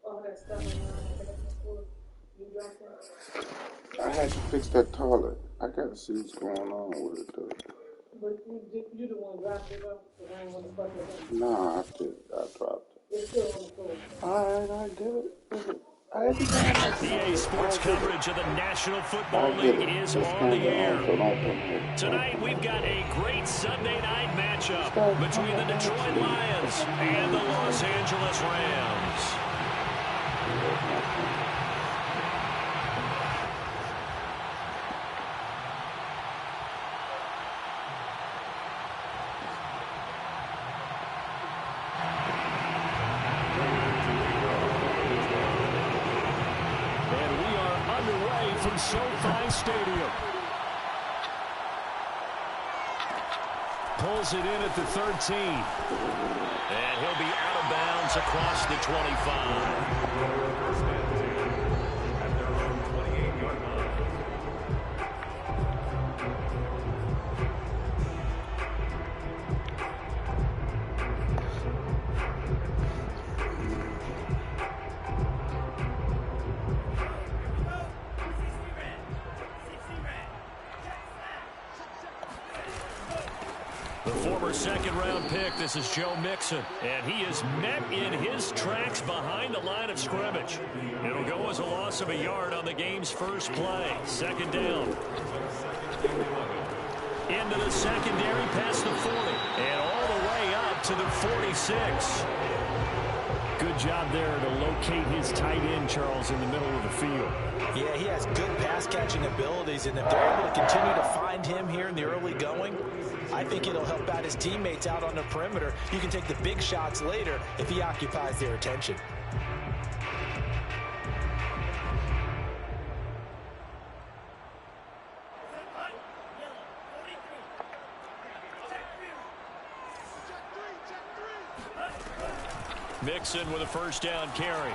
I had to fix that toilet. I gotta see what's going on with it though. But you the one dropped it up, the rain when the bucket. Nah, I did. I dropped it. It's still on the floor. Alright, I get it. EA Sports coverage of the National Football League is on the air. Tonight we've got a great Sunday night matchup between the Detroit Lions and the Los Angeles Rams. SoFi Stadium. Pulls it in at the 13. And he'll be out of bounds across the 25. Second-round pick. This is Joe Mixon, and he is met in his tracks behind the line of scrimmage. It'll go as a loss of a yard on the game's first play. Second down. Into the secondary, past the 40, and all the way up to the 46. Good job there to locate his tight end, Charles, in the middle of the field. Yeah, he has good pass-catching abilities, and if they're able to continue to find him here in the early going, I think it'll help out his teammates out on the perimeter. You can take the big shots later if he occupies their attention. Mixon with a first down carry.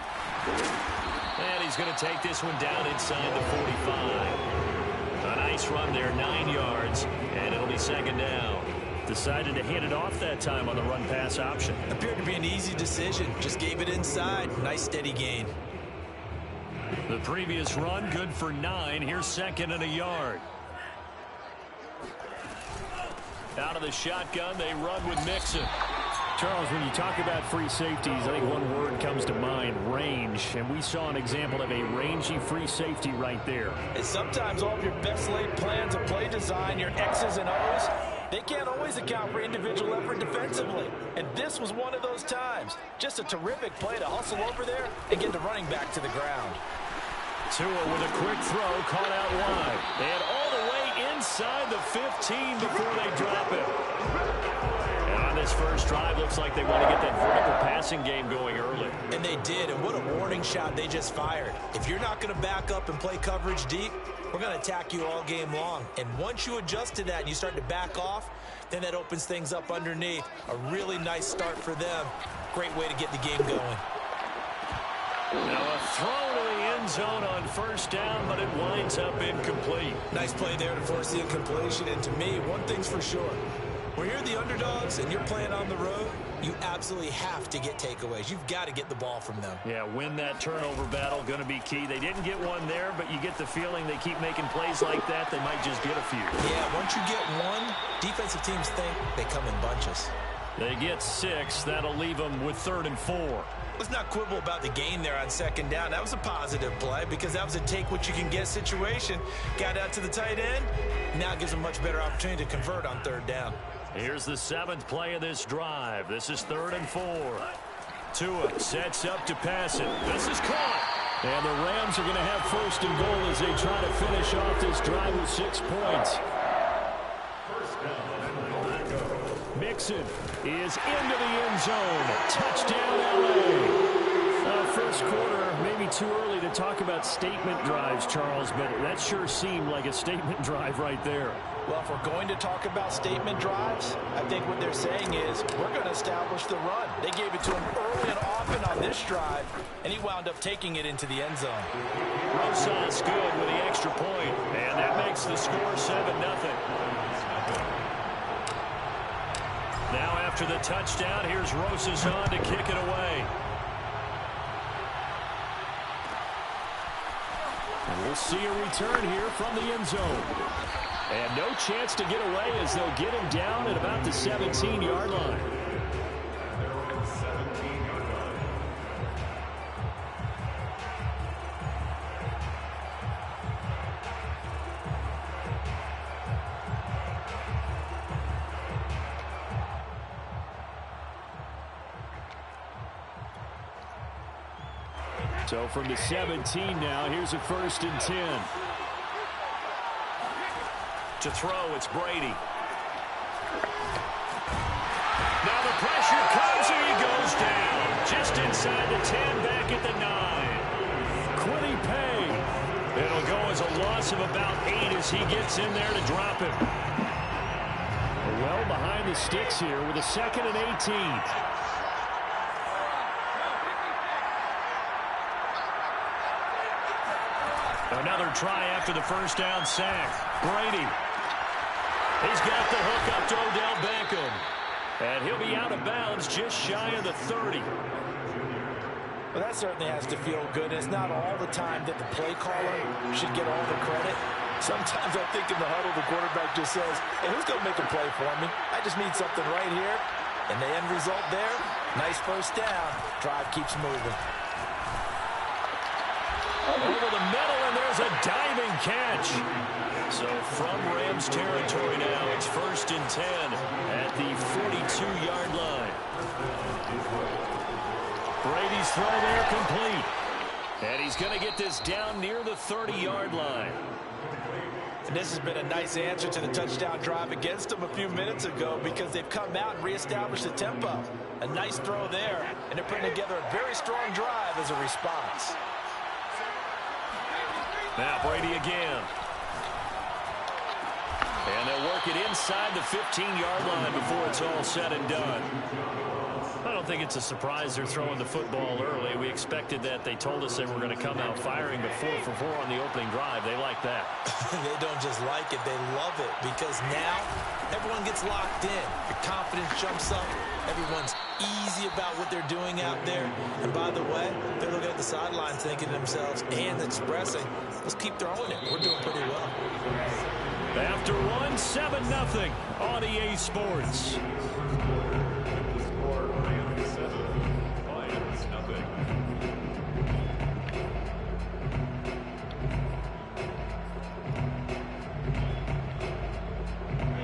And he's going to take this one down inside the 45. A nice run there, 9 yards, and it'll be second down. Decided to hand it off that time on the run-pass option. Appeared to be an easy decision. Just gave it inside. Nice steady gain. The previous run, good for 9. Here's second and a yard. Out of the shotgun, they run with Mixon. Charles, when you talk about free safeties, I think one word comes to mind, range. And we saw an example of a rangy free safety right there. And sometimes all of your best laid plans of play design, your X's and O's, they can't always account for individual effort defensively. And this was one of those times. Just a terrific play to hustle over there and get the running back to the ground. Tua with a quick throw, caught out wide. And all the way inside the 15 before they drop it. On this first drive, looks like they want to get that vertical passing game going early. And they did, and what a warning shot they just fired. If you're not going to back up and play coverage deep, we're going to attack you all game long. And once you adjust to that and you start to back off, then that opens things up underneath. A really nice start for them. Great way to get the game going. Now a throw to the end zone on first down, but it winds up incomplete. Nice play there to force the incompletion. And to me, one thing's for sure. When you're the underdogs and you're playing on the road, you absolutely have to get takeaways. You've got to get the ball from them. Yeah, win that turnover battle, going to be key. They didn't get one there, but you get the feeling they keep making plays like that, they might just get a few. Yeah, once you get one, defensive teams think they come in bunches. They get 6. That'll leave them with 3rd and 4. Let's not quibble about the gain there on second down. That was a positive play because that was a take-what-you-can-get situation. Got out to the tight end. Now gives them a much better opportunity to convert on 3rd down. Here's the 7th play of this drive. This is 3rd and 4. Tua sets up to pass it. This is caught. And the Rams are going to have 1st and goal as they try to finish off this drive with 6 points. Mixon is into the end zone. Touchdown, L.A. First quarter, maybe too early to talk about statement drives, Charles, but that sure seemed like a statement drive right there. Well, if we're going to talk about statement drives, I think what they're saying is we're going to establish the run. They gave it to him early and often on this drive, and he wound up taking it into the end zone. Rosas good with the extra point, and that makes the score 7-0. Now after the touchdown, here's Rosas on to kick it away. We'll see a return here from the end zone. And no chance to get away as they'll get him down at about the 17-yard line. So from the 17 now, here's a 1st and 10. To throw, it's Brady. Now the pressure comes and he goes down. Just inside the 10, back at the 9. Kwity Paye. It'll go as a loss of about 8 as he gets in there to drop him. Well behind the sticks here with a 2nd and 18. Another try after the first down sack. Brady. He's got the hook up to Odell Beckham. And he'll be out of bounds just shy of the 30. Well, that certainly has to feel good. It's not all the time that the play caller should get all the credit. Sometimes I think in the huddle, the quarterback just says, hey, who's going to make a play for me? I just need something right here. And the end result there, nice first down. Drive keeps moving. Over the middle, and there's a diving catch. So from Rams territory now, it's 1st and 10 at the 42-yard line. Brady's throw there complete. And he's going to get this down near the 30-yard line. And this has been a nice answer to the touchdown drive against them a few minutes ago because they've come out and reestablished the tempo. A nice throw there, and they're putting together a very strong drive as a response. Now Brady again. And they'll work it inside the 15-yard line before it's all said and done. I don't think it's a surprise they're throwing the football early. We expected that. They told us they were going to come out firing, but 4 for 4 on the opening drive. They like that. They don't just like it, they love it, because now everyone gets locked in. Your confidence jumps up. Everyone's easy about what they're doing out there. And by the way, they're looking at the sidelines thinking to themselves and expressing, let's keep throwing it. We're doing pretty well. After one, 7-0 on EA Sports.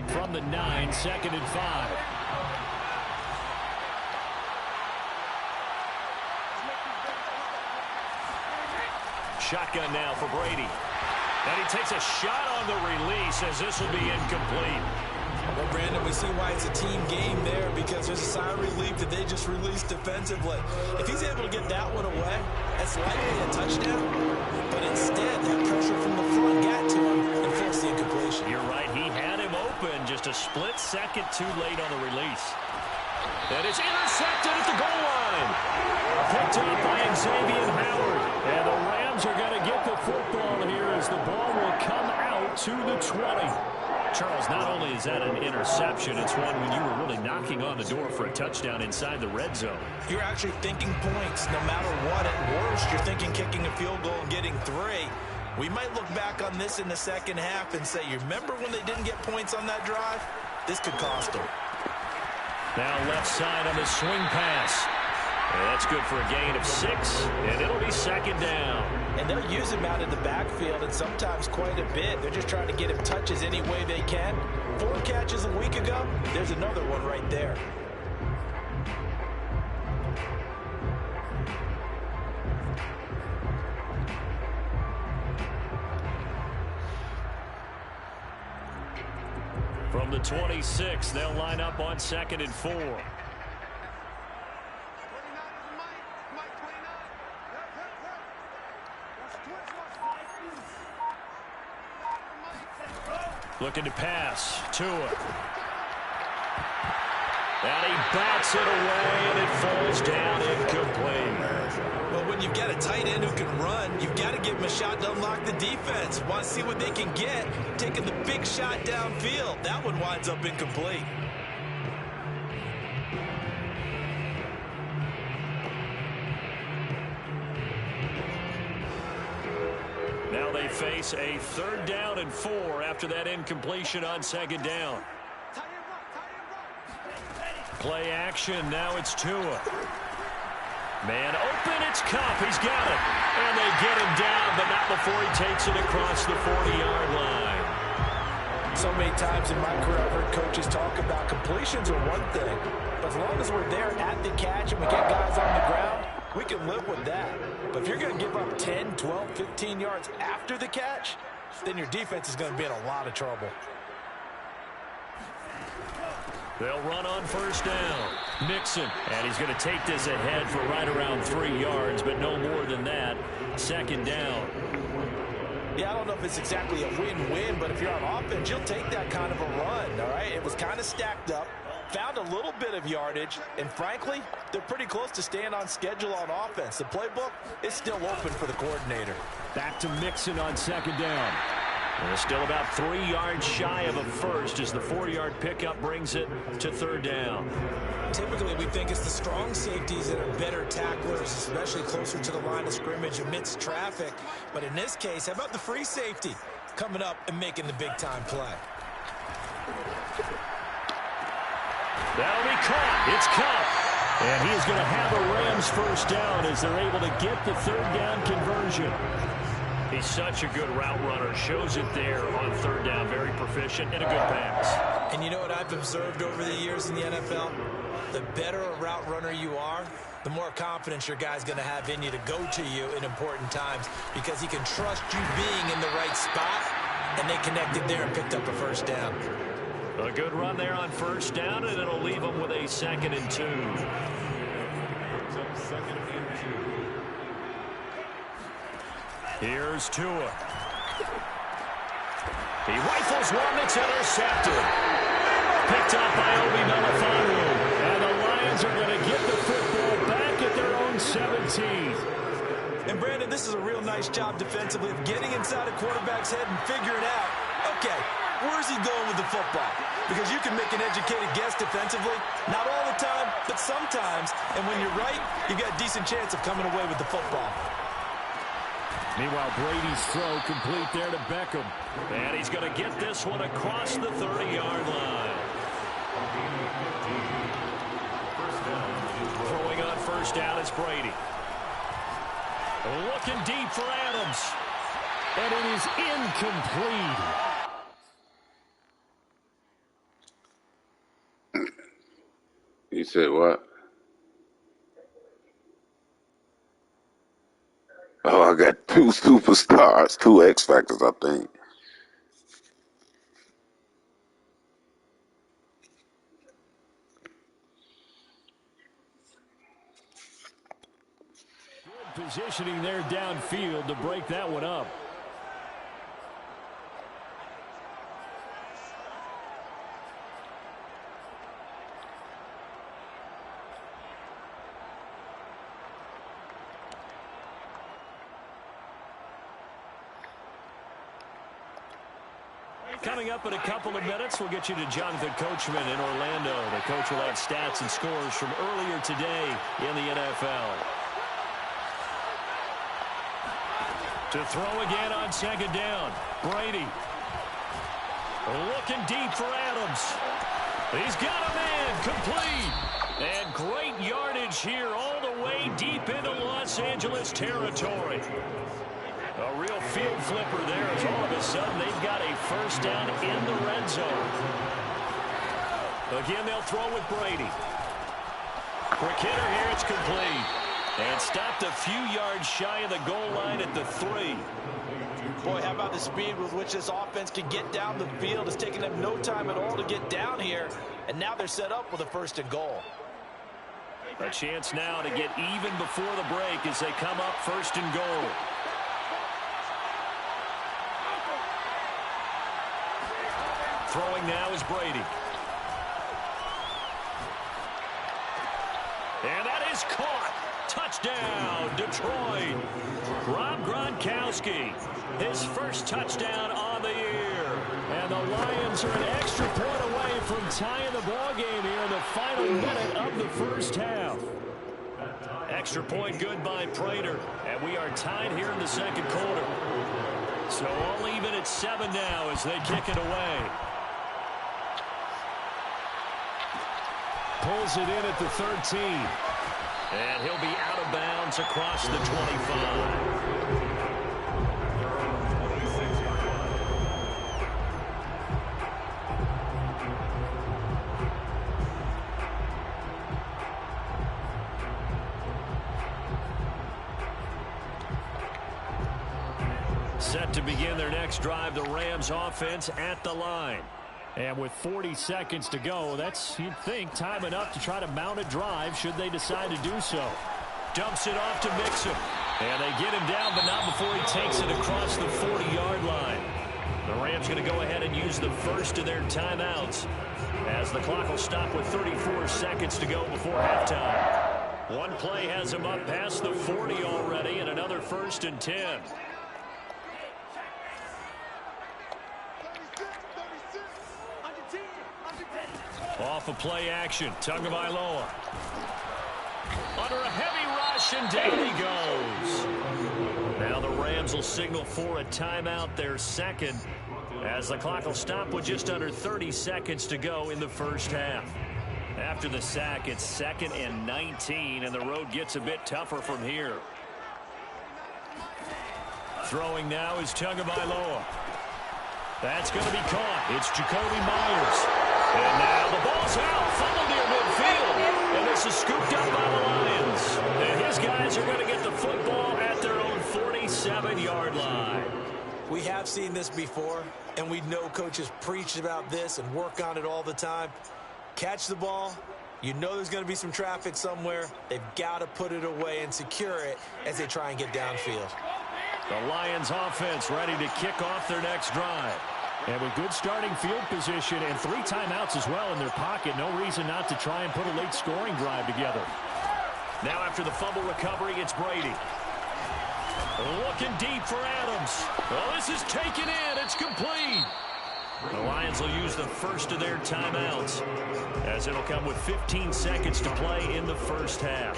From the 9, 2nd and 5. Shotgun now for Brady. And he takes a shot on the release as this will be incomplete. Well, Brandon, we see why it's a team game there because there's a sigh of relief that they just released defensively. If he's able to get that one away, that's likely a touchdown. But instead, that pressure from the front got to him and forced the incompletion. You're right. He had him open just a split second too late on the release. And it's intercepted at the goal line. Picked up by Xavier Howard. And the Rams are going to get the football here as the ball will come out to the 20. Charles, not only is that an interception, it's one when you were really knocking on the door for a touchdown inside the red zone. You're actually thinking points no matter what. At worst, you're thinking kicking a field goal and getting 3. We might look back on this in the second half and say, you remember when they didn't get points on that drive? This could cost them. Now left side on the swing pass. And that's good for a gain of 6, and it'll be 2nd down. And they'll use him out in the backfield, and sometimes quite a bit. They're just trying to get him touches any way they can. 4 catches a week ago, there's another one right there. From the 26, they'll line up on 2nd and 4. Looking to pass. Tua. And he bats it away, and it falls down incomplete. Well, when you've got a tight end who can run, you've got to give him a shot to unlock the defense. Want to see what they can get, taking the big shot downfield. That one winds up incomplete. Now Well, they face a 3rd down and 4 after that incompletion on 2nd down. Play action. Now it's Tua. Man open, it's Kupp. He's got it. And they get him down, but not before he takes it across the 40-yard line. So many times in my career, I've heard coaches talk about completions are one thing. But as long as we're there at the catch and we get guys on the ground, we can live with that. But if you're going to give up 10, 12, 15 yards after the catch, then your defense is going to be in a lot of trouble. They'll run on 1st down. Mixon, and he's going to take this ahead for right around 3 yards, but no more than that. 2nd down. Yeah, I don't know if it's exactly a win-win, but if you're on offense, you'll take that kind of a run, all right? It was kind of stacked up, found a little bit of yardage, and frankly, they're pretty close to staying on schedule on offense. The playbook is still open for the coordinator. Back to Mixon on 2nd down. They're still about 3 yards shy of a first as the 4-yard pickup brings it to 3rd down. Typically, we think it's the strong safeties that are better tacklers, especially closer to the line of scrimmage amidst traffic. But in this case, how about the free safety coming up and making the big-time play? That'll be caught. It's Kupp. And he is going to have a Rams 1st down as they're able to get the 3rd down conversion. He's such a good route runner. Shows it there on 3rd down. Very proficient and a good pass. And you know what I've observed over the years in the NFL? The better a route runner you are, the more confidence your guy's going to have in you to go to you in important times because he can trust you being in the right spot, and they connected there and picked up a 1st down. A good run there on 1st down, and it'll leave them with a 2nd and 2. Here's Tua. He rifles one that's intercepted. Picked up by Obi Melifonwu. And the Lions are going to get the football back at their own 17. And Brandon, this is a real nice job defensively of getting inside a quarterback's head and figuring out, okay, where's he going with the football? Because you can make an educated guess defensively. Not all the time, but sometimes. And when you're right, you've got a decent chance of coming away with the football. Meanwhile, Brady's throw complete there to Beckham. And he's going to get this one across the 30-yard line. Throwing on 1st down, it's Brady. Looking deep for Adams. And it is incomplete. You said what? Oh, I got 2 superstars, 2 X Factors, I think. Good positioning there downfield to break that one up. Coming up in a couple of minutes, we'll get you to Jonathan Coachman in Orlando. The coach will have stats and scores from earlier today in the NFL. To throw again on 2nd down. Brady. Looking deep for Adams. He's got a man complete. And great yardage here all the way deep into Los Angeles territory. A real field flipper there as all of a sudden they've got a 1st down in the red zone. Again, they'll throw with Brady. For Kidder here, it's complete. And stopped a few yards shy of the goal line at the 3. Boy, how about the speed with which this offense can get down the field? It's taken them no time at all to get down here. And now they're set up with a 1st and goal. A chance now to get even before the break as they come up 1st and goal. Throwing now is Brady. And that is caught. Touchdown, Detroit. Rob Gronkowski, his 1st touchdown on the year. And the Lions are an extra point away from tying the ball game here in the final minute of the 1st half. Extra point good by Prater. And we are tied here in the 2nd quarter. So all even at 7 now as they kick it away. Pulls it in at the 13. And he'll be out of bounds across the 25. Set to begin their next drive, the Rams offense at the line. And with 40 seconds to go, that's, you'd think, time enough to try to mount a drive should they decide to do so. Dumps it off to Mixon. And they get him down, but not before he takes it across the 40-yard line. The Rams going to go ahead and use the first of their timeouts as the clock will stop with 34 seconds to go before halftime. One play has him up past the 40 already, and another 1st and 10. Off of play action, Tagovailoa. Under a heavy rush, and down he goes. Now the Rams will signal for a timeout, their second, as the clock will stop with just under 30 seconds to go in the first half. After the sack, it's 2nd and 19, and the road gets a bit tougher from here. Throwing now is Tagovailoa. That's going to be caught. It's Jacoby Myers. And now the ball's out, fumbled near midfield. And this is scooped up by the Lions. And his guys are going to get the football at their own 47-yard line. We have seen this before, and we know coaches preach about this and work on it all the time. Catch the ball. You know there's going to be some traffic somewhere. They've got to put it away and secure it as they try and get downfield. The Lions offense ready to kick off their next drive. And with good starting field position and 3 timeouts as well in their pocket, no reason not to try and put a late scoring drive together. Now after the fumble recovery, it's Brady. Looking deep for Adams. Well, this is taken in. It's complete. The Lions will use the first of their timeouts as it'll come with 15 seconds to play in the first half.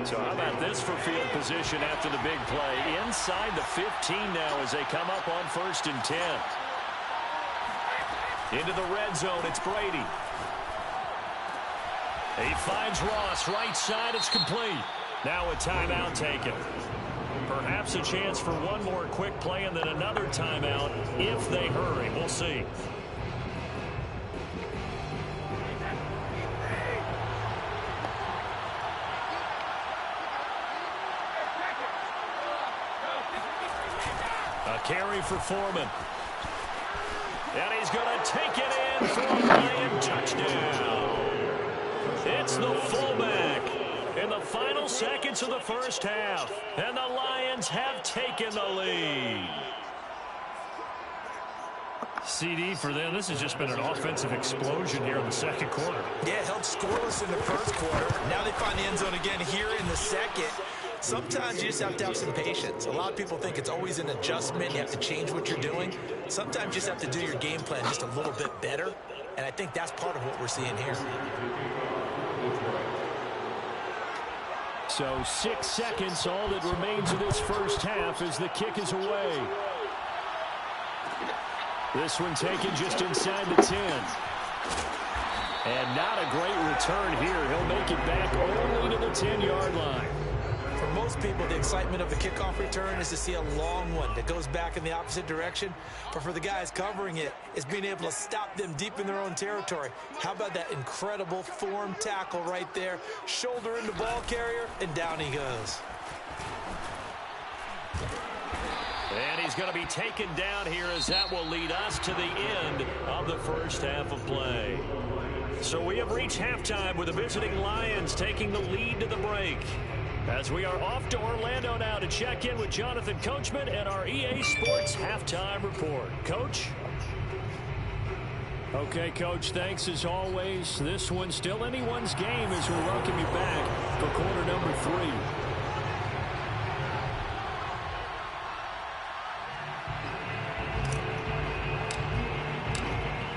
So how about this for field position after the big play? Inside the 15 now as they come up on 1st and 10. Into the red zone, it's Brady. He finds Ross, right side, it's complete. Now a timeout taken. Perhaps a chance for one more quick play and then another timeout if they hurry. We'll see. A carry for Foreman. And he's going to take it in for a Lion touchdown. It's the fullback in the final seconds of the first half. And the Lions have taken the lead. CD for them. This has just been an offensive explosion here in the second quarter. Yeah, held scoreless in the first quarter. Now they find the end zone again here in the second. Sometimes you just have to have some patience. A lot of people think it's always an adjustment. You have to change what you're doing. Sometimes you just have to do your game plan just a little bit better. And I think that's part of what we're seeing here. So 6 seconds, all that remains of this first half as the kick is away. This one taken just inside the 10. And not a great return here. He'll make it back only to the 10-yard line. For most people, the excitement of the kickoff return is to see a long one that goes back in the opposite direction. But for the guys covering it, it's being able to stop them deep in their own territory. How about that incredible form tackle right there? Shoulder into ball carrier, and down he goes. And he's going to be taken down here as that will lead us to the end of the first half of play. So we have reached halftime with the visiting Lions taking the lead to the break. As we are off to Orlando now to check in with Jonathan Coachman and our EA Sports Halftime Report. Coach? Okay, Coach, thanks as always. This one's still anyone's game as we welcome you back for quarter number 3.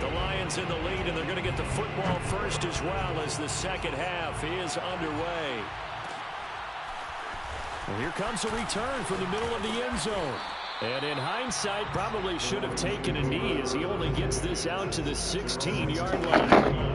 The Lions in the lead, and they're going to get the football first as well as the second half is underway. Well, here comes a return from the middle of the end zone. And in hindsight, probably should have taken a knee as he only gets this out to the 16-yard line.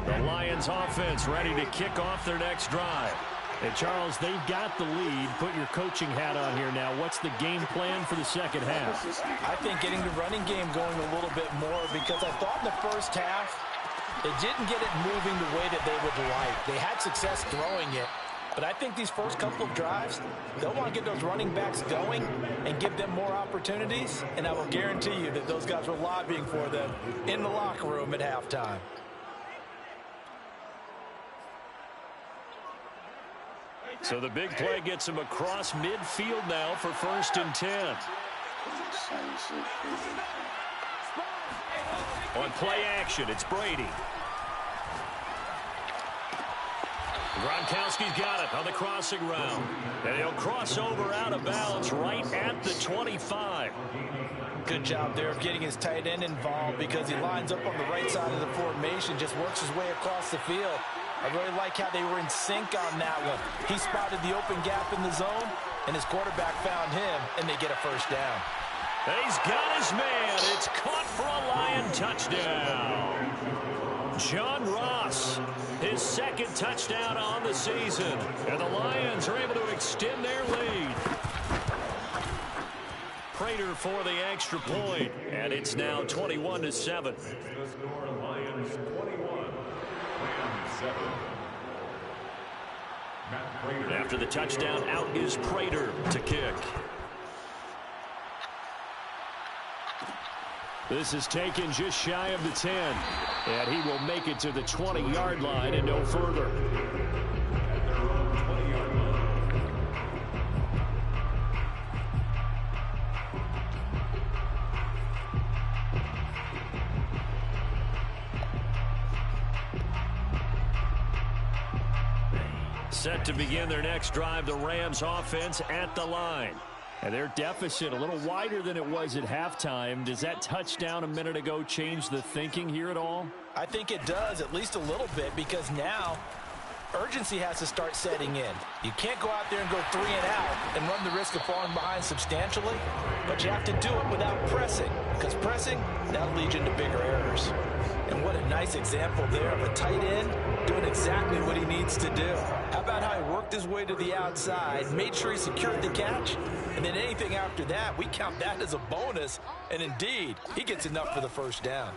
The Lions offense ready to kick off their next drive. And, Charles, they've got the lead. Put your coaching hat on here now. What's the game plan for the second half? I think getting the running game going a little bit more, because I thought in the first half they didn't get it moving the way that they would like. They had success throwing it, but I think these first couple of drives, they'll want to get those running backs going and give them more opportunities, and I will guarantee you that those guys were lobbying for them in the locker room at halftime. So the big play gets him across midfield now for 1st and 10. On play action, it's Brady. Gronkowski's got it on the crossing route. And he'll cross over out of bounds right at the 25. Good job there of getting his tight end involved, because he lines up on the right side of the formation, just works his way across the field. I really like how they were in sync on that one. He spotted the open gap in the zone, and his quarterback found him, and they get a first down. He's got his man. It's caught for a Lion touchdown. John Ross, his 2nd touchdown on the season. And the Lions are able to extend their lead. Prater for the extra point, and it's now 21-7. Lions 21. After the touchdown, out is Prater to kick. This is taken just shy of the 10, and he will make it to the 20-yard line and no further. Set to begin their next drive, the Rams offense at the line. And their deficit a little wider than it was at halftime. Does that touchdown a minute ago change the thinking here at all? I think it does, at least a little bit, because now urgency has to start setting in. You can't go out there and go 3 and out and run the risk of falling behind substantially, but you have to do it without pressing, because pressing, that'll lead you into bigger errors. And what a nice example there of a tight end doing exactly what he needs to do. How about how he worked his way to the outside, made sure he secured the catch, and then anything after that, we count that as a bonus, and indeed, he gets enough for the first down.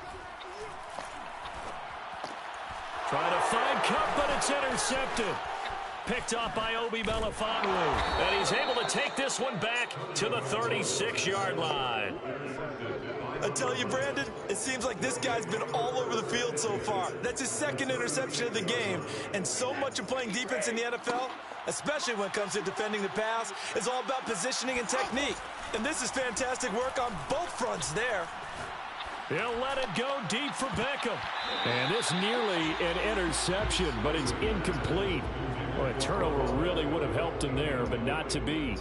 Trying to find Cup, but it's intercepted. Picked up by Obi Melifonwu. And he's able to take this one back to the 36-yard line. I tell you, Brandon, it seems like this guy's been all over the field so far. That's his 2nd interception of the game. And so much of playing defense in the NFL, especially when it comes to defending the pass, is all about positioning and technique. And this is fantastic work on both fronts there. He'll let it go deep for Beckham. And this nearly an interception, but it's incomplete. Well, a turnover really would have helped him there, but not to be.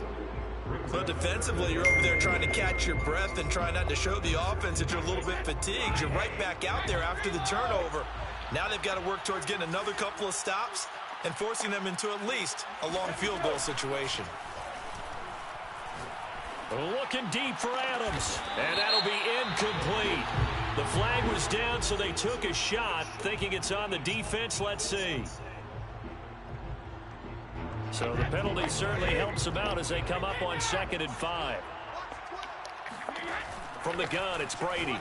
But defensively, you're over there trying to catch your breath and try not to show the offense that you're a little bit fatigued. You're right back out there after the turnover. Now they've got to work towards getting another couple of stops and forcing them into at least a long field goal situation. Looking deep for Adams, and that'll be incomplete. The flag was down, so they took a shot, thinking it's on the defense. Let's see. So the penalty certainly helps them out as they come up on 2nd and 5. From the gun, it's Brady.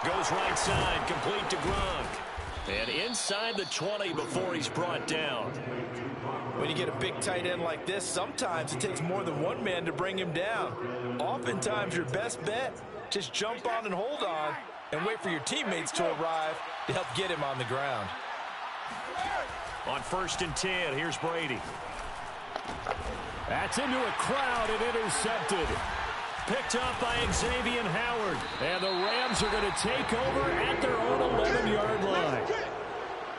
Goes right side, complete to Gronk. And inside the 20 before he's brought down. When you get a big tight end like this, sometimes it takes more than one man to bring him down. Oftentimes, your best bet, just jump on and hold on and wait for your teammates to arrive to help get him on the ground. On 1st and 10, here's Brady. That's into a crowd and intercepted. Picked up by Xavier Howard. And the Rams are going to take over at their own 11-yard line.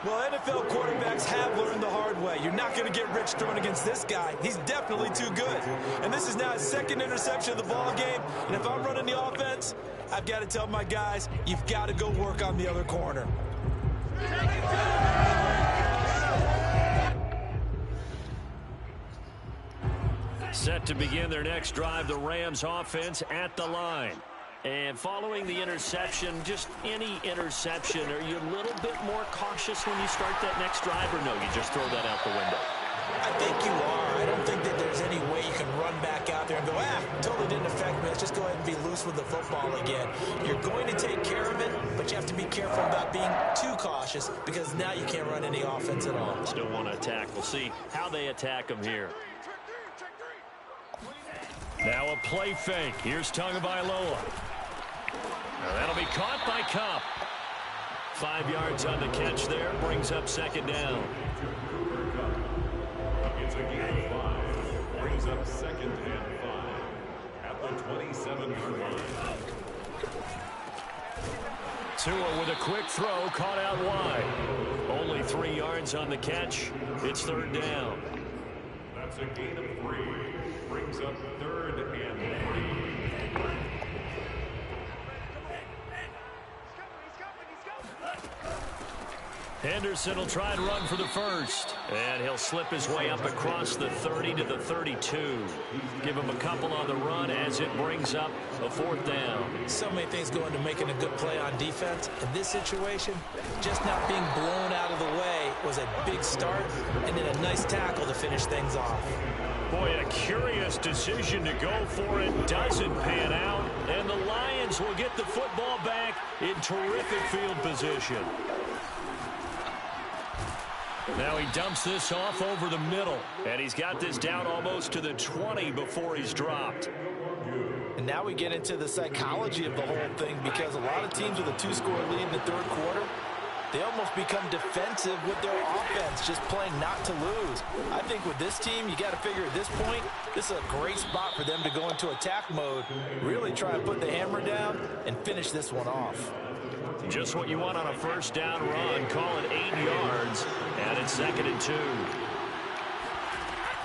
Well, NFL quarterbacks have learned the hard way. You're not going to get rich throwing against this guy. He's definitely too good. And this is now his second interception of the ball game. And if I'm running the offense, I've got to tell my guys, you've got to go work on the other corner. Set to begin their next drive, the Rams offense at the line. And following the interception, just any interception, are you a little bit more cautious when you start that next drive, or no, you just throw that out the window? I think you are. I don't think that there's any way you can run back out there and go, totally didn't affect me. Let's just go ahead and be loose with the football again. You're going to take care of it, but you have to be careful about being too cautious because now you can't run any offense at all. Still want to attack. We'll see how they attack them here. Now a play fake. Here's Tagovailoa. Now that'll be caught by Kupp. 5 yards on the catch there. Brings up second down. It's a gain of 5. Brings up second and 5 at the 27-yard line. Tua with a quick throw, caught out wide. Only 3 yards on the catch. It's third down. That's a gain of 3. Brings up third and 3. Henderson will try and run for the first. And he'll slip his way up across the 30 to the 32. Give him a couple on the run as it brings up a fourth down. So many things go into making a good play on defense. In this situation, just not being blown out of the way was a big start, and then a nice tackle to finish things off. Boy, a curious decision to go for it. Doesn't pan out. And the Lions will get the football back in terrific field position. Now he dumps this off over the middle. And he's got this down almost to the 20 before he's dropped. And now we get into the psychology of the whole thing, because a lot of teams with a 2-score lead in the third quarter, they almost become defensive with their offense, just playing not to lose. I think with this team, you got to figure at this point, this is a great spot for them to go into attack mode, really try and put the hammer down and finish this one off. Just what you want on a first down run. Call it 8 yards, and it's second and 2.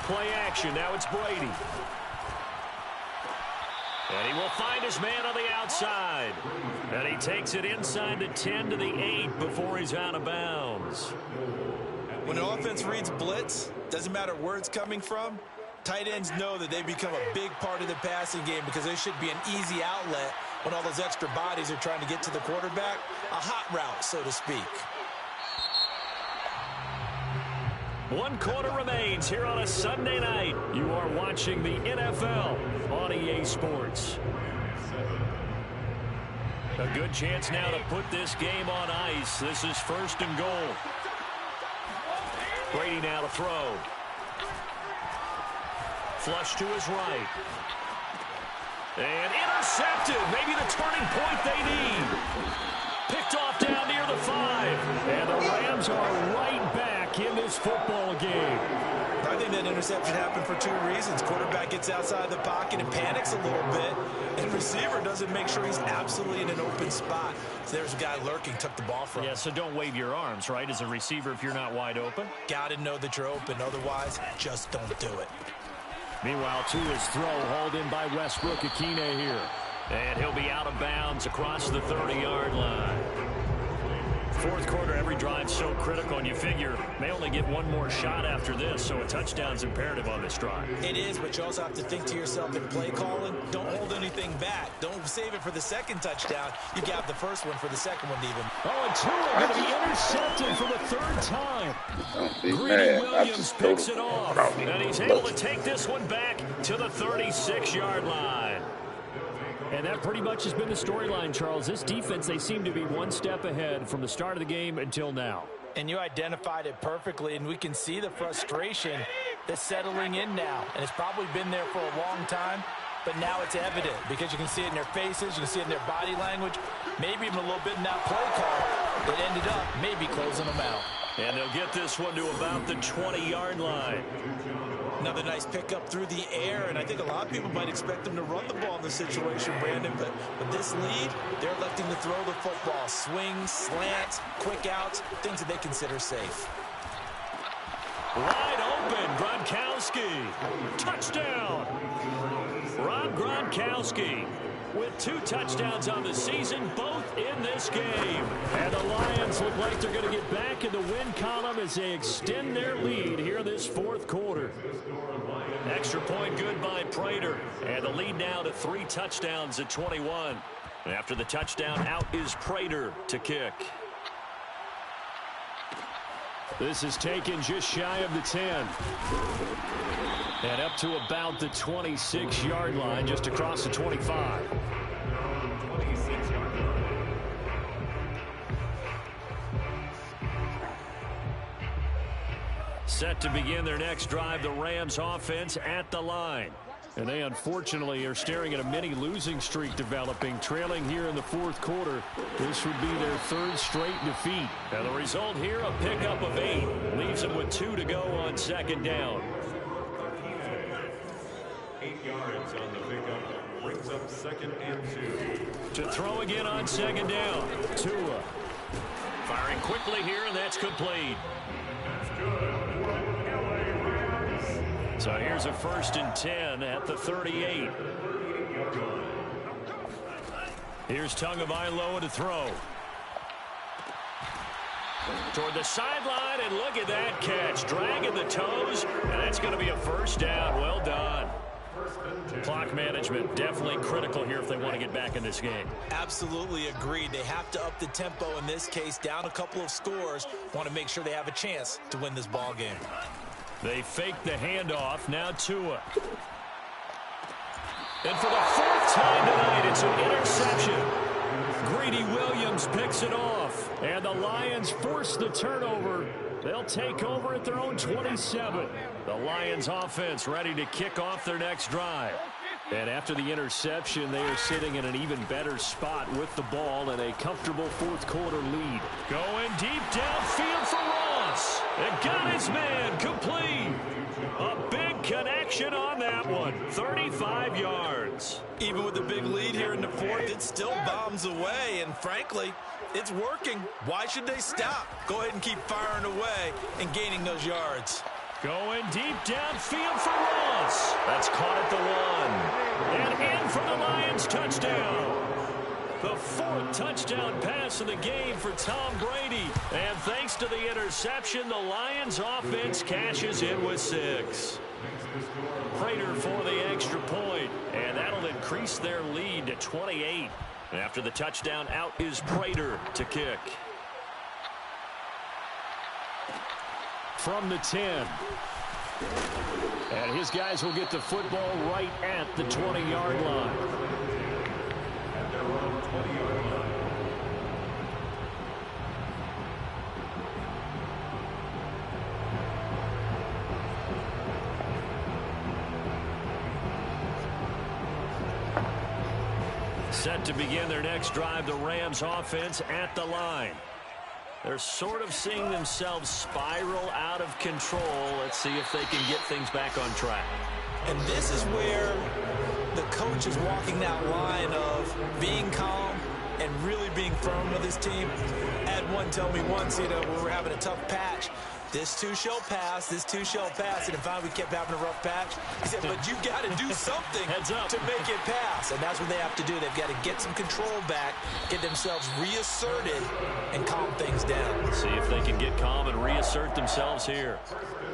Play action. Now it's Brady. And he will find his man on the outside. And he takes it inside the 10 to the 8 before he's out of bounds. When an offense reads blitz, doesn't matter where it's coming from, tight ends know that they become a big part of the passing game because they should be an easy outlet when all those extra bodies are trying to get to the quarterback. A hot route, so to speak. 1 quarter remains here on a Sunday night. You are watching the NFL on EA Sports. A good chance now to put this game on ice. This is first and goal. Brady now to throw. Flush to his right. And intercepted. Maybe the turning point they need. Picked off down near the 5. And the Rams are right back in this football game. I think that interception happened for 2 reasons. Quarterback gets outside the pocket and panics a little bit. And receiver doesn't make sure he's absolutely in an open spot. So there's a guy lurking, took the ball from him. Yeah, so don't wave your arms, right, as a receiver if you're not wide open. Got to know that you're open. Otherwise, just don't do it. Meanwhile, to his throw, hauled in by Westbrook Akine here. And he'll be out of bounds across the 30-yard line. Fourth quarter, every drive so critical, and you figure may only get one more shot after this, so a touchdown's imperative on this drive. It is, but you also have to think to yourself in play calling, don't hold anything back. Don't save it for the second touchdown. You got the first one for the second one even. Oh, and Tua going to be intercepted for the 3rd time. Greedy Williams picks it off, and he's able to take this one back to the 36-yard line. And that pretty much has been the storyline, Charles. This defense, they seem to be one step ahead from the start of the game until now. And you identified it perfectly, and we can see the frustration that's settling in now. And it's probably been there for a long time, but now it's evident because you can see it in their faces, you can see it in their body language, maybe even a little bit in that play call that ended up maybe closing them out. And they'll get this one to about the 20-yard line. Another nice pickup through the air, and I think a lot of people might expect them to run the ball in this situation, Brandon, but with this lead, they're electing to throw the football. Swings, slants, quick outs, things that they consider safe. Wide open, Gronkowski. Touchdown. Rob Gronkowski with 2 touchdowns on the season, both in this game. And the Lions look like they're going to get back in the win column as they extend their lead here in this fourth quarter. Extra point good by Prater. And the lead now to 3 touchdowns at 21. And after the touchdown, out is Prater to kick. This is taken just shy of the 10. And up to about the 26-yard line, just across the 25. Set to begin their next drive, the Rams offense at the line. And they unfortunately are staring at a mini losing streak developing, trailing here in the fourth quarter. This would be their 3rd straight defeat. And the result here, a pickup of 8. Leaves them with 2 to go on 2nd down. 8 yards on the pickup. Brings up 2nd and 2. To throw again on 2nd down. Tua. Firing quickly here, and that's complete. So here's a 1st and 10 at the 38. Here's Tagovailoa to throw. Toward the sideline, and look at that catch. Dragging the toes, and that's going to be a 1st down. Well done. Clock management definitely critical here if they want to get back in this game. Absolutely agreed. They have to up the tempo in this case, down a couple of scores. Want to make sure they have a chance to win this ball game. They fake the handoff. Now Tua. And for the 4th time tonight, it's an interception. Greedy Williams picks it off. And the Lions force the turnover. They'll take over at their own 27. The Lions offense ready to kick off their next drive. And after the interception, they are sitting in an even better spot with the ball and a comfortable 4th quarter lead. Going deep downfield for Ross. And got his man complete. A big connection on that one. 35 yards. Even with the big lead here in the 4th, it still bombs away. And frankly, it's working. Why should they stop? Go ahead and keep firing away and gaining those yards. Going deep downfield for Ross. That's caught at the 1. And in for the Lions touchdown. The 4th touchdown pass of the game for Tom Brady. And thanks to the interception, the Lions offense cashes in with 6. Prater for the extra point. And that'll increase their lead to 28. And after the touchdown, out is Prater to kick. From the 10. And his guys will get the football right at the 20-yard line. At their own 20-yard line. Set to begin their next drive, the Rams offense at the line. They're sort of seeing themselves spiral out of control. Let's see if they can get things back on track. And this is where the coach is walking that line of being calm and really being firm with his team. I had one tell me once, when we're having a tough patch, this too shall pass, this too shall pass. And if we kept having a rough patch, he said, but you've got to do something to make it pass. And that's what they have to do. They've got to get some control back, get themselves reasserted, and calm things down. See if they can get calm and reassert themselves here.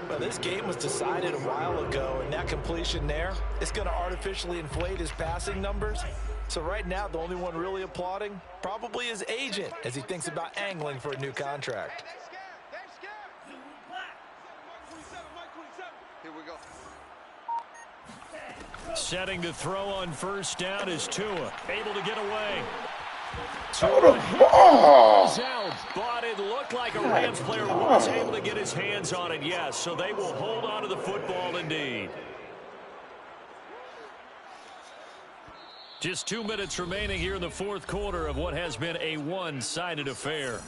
Well, this game was decided a while ago, and that completion there, it's going to artificially inflate his passing numbers. So right now, the only one really applauding probably his agent as he thinks about angling for a new contract. Setting to throw on 1st down is Tua. Able to get away. Throw the ball. Out, but it looked like a Rams player was able to get his hands on it, yes. So they will hold on to the football indeed. Just 2 minutes remaining here in the 4th quarter of what has been a one-sided affair.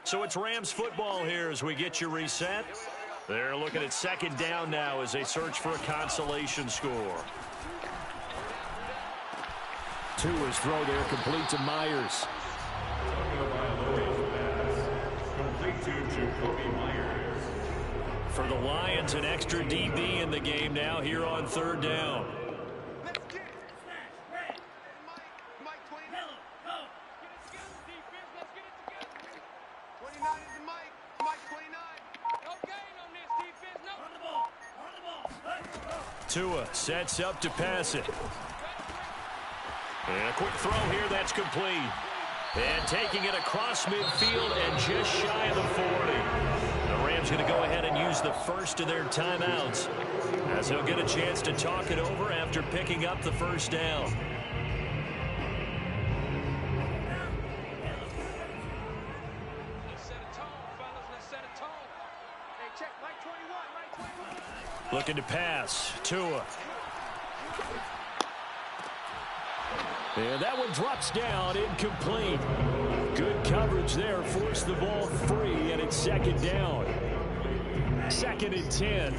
So it's Rams football here as we get you reset. They're looking at second down now as they search for a consolation score. Tua's throw there complete to Myers. Complete to Jacoby Myers. For the Lions, an extra DB in the game now here on third down. Tua sets up to pass it. And a quick throw here that's complete. And taking it across midfield and just shy of the 40. The Rams going to go ahead and use the first of their timeouts as he'll get a chance to talk it over after picking up the first down. Looking to pass. Tua. And that one drops down, incomplete. Good coverage there, forced the ball free, and it's second down. Second and 10.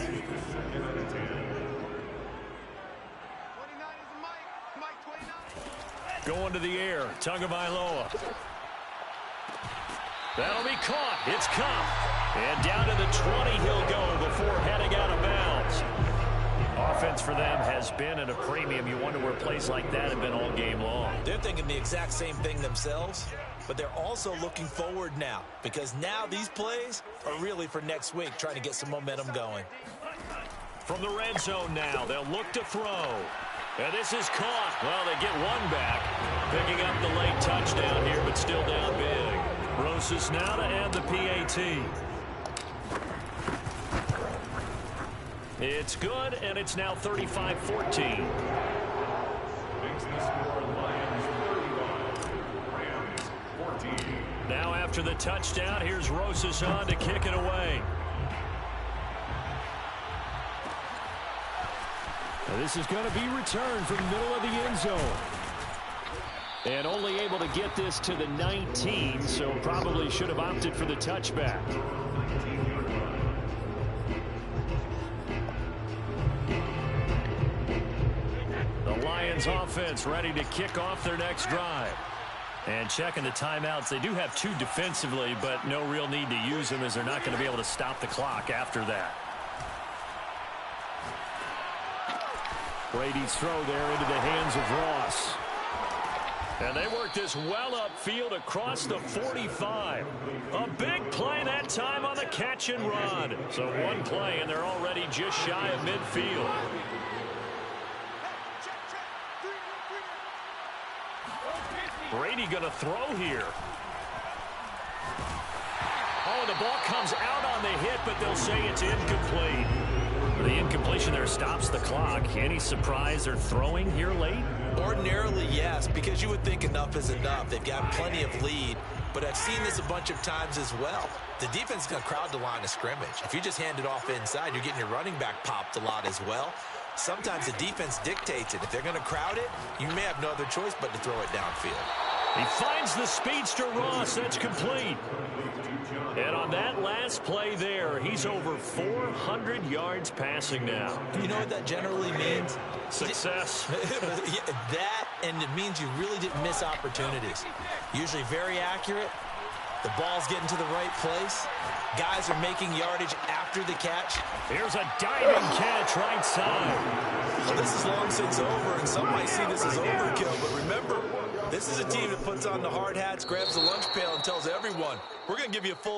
Going to the air, Tagovailoa. That'll be caught. It's Kupp. And down to the 20 he'll go before heading out of bounds. Offense for them has been at a premium. You wonder where plays like that have been all game long. They're thinking the exact same thing themselves, but they're also looking forward now because now these plays are really for next week, trying to get some momentum going. From the red zone now, they'll look to throw. And this is caught. Well, they get one back, picking up the late touchdown here, but still down big. Rosas now to add the PAT. It's good, and it's now 35-14. Makes the score Lions 35, Rams 14. Now after the touchdown, here's Rosas on to kick it away. Now this is going to be returned from the middle of the end zone. And only able to get this to the 19, so probably should have opted for the touchback. The Lions offense ready to kick off their next drive. And checking the timeouts, they do have two defensively, but no real need to use them as they're not going to be able to stop the clock after that. Brady's throw there into the hands of Ross. And they work this well upfield across the 45. A big play that time on the catch and run. So one play, and they're already just shy of midfield. Brady going to throw here. Oh, the ball comes out on the hit, but they'll say it's incomplete. The incompletion there stops the clock. Any surprise they're throwing here late? Ordinarily, yes, because you would think enough is enough. They've got plenty of lead, but I've seen this a bunch of times as well. The defense is going to crowd the line of scrimmage. If you just hand it off inside, you're getting your running back popped a lot as well. Sometimes the defense dictates it. If they're going to crowd it, you may have no other choice but to throw it downfield. He finds the speedster Ross. That's complete. And on that last play there, he's over 400 yards passing now. You know what that generally means? Success. That, and it means you really didn't miss opportunities. Usually very accurate. The ball's getting to the right place. Guys are making yardage after the catch. Here's a diving catch right side. Well, this is long since over, and some might see this as overkill. But remember, this is a team that puts on the hard hats, grabs the lunch pail, and tells everyone, we're going to give you a full